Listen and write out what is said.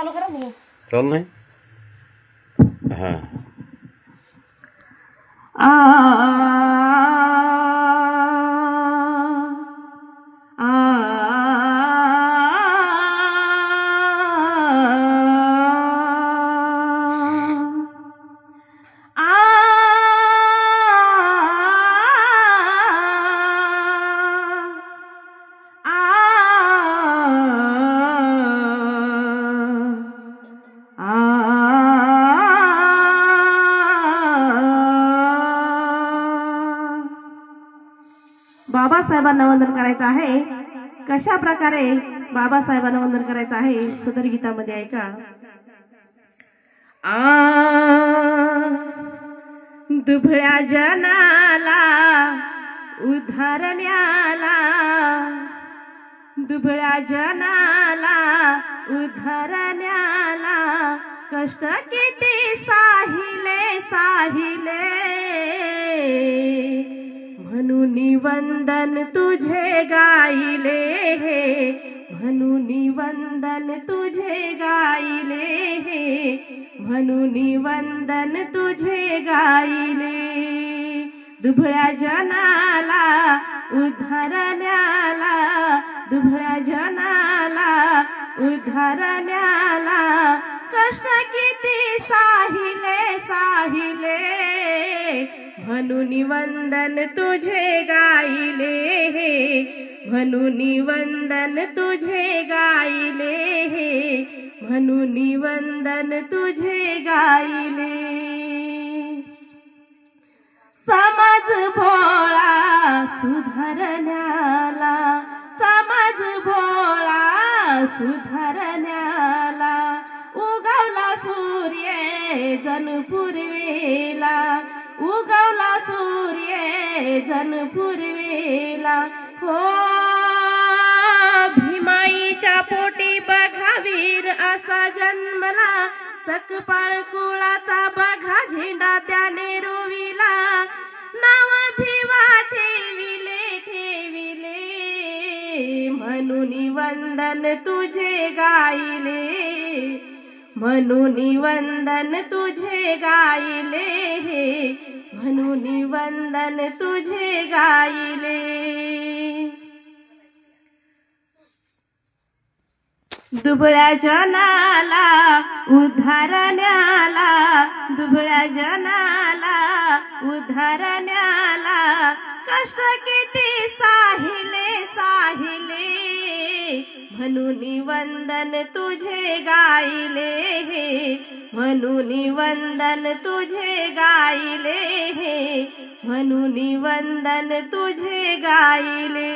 चालू करा मी चाल नाही हा आ आ बाबासाहेबांना वंदन करायचं आहे. कशा प्रकारे बाबासाहेबांना वंदन करायचं आहे सदर गीतामध्ये ऐका. दुभळ्या जनाला उद्धारण्याला, दुभळ्या जनाला उद्धारण्याला कष्ट किती साहिले साहिले, म्हणून वंदन तुझे गायले हे, म्हणून वंदन तुझे गायले हे, म्हणून वंदन तुझे गायले. दुभळ्या जनाला उद्धारण्याला, दुभळ्या जनाला उद्धारण्याला कष्ट किती साहिले साहिले, म्हणून वंदन तुझे गायले हे, म्हणून वंदन तुझे गायले हे, म्हणून वंदन तुझे गायले. समाज भोळा सुधारण्याला, समाज भोळा सुधारण्याला उगवला सूर्य जण पूर्वेला, उगवला सूर्य जण पूर्वेला. हो भीमाईच्या पोटी बघा वीर असा जन्मला, सकपाळ कुळाचा बघा झेंडा त्याने रोविला, नाव भिवा ठेविले ठेविले, म्हणून वंदन तुझे गायले, म्हणून वंदन तुझे गायले हे, म्हणून वंदन तुझे गायले. दुबळ्या जनाला उद्धारण्याला, दुबळ्या जनाला उद्धारण्याला कष्ट किती साहिले साहिले, म्हणून वंदन तुझे गायले हे, म्हणून वंदन तुझे गायले हे, म्हणून वंदन तुझे गायले.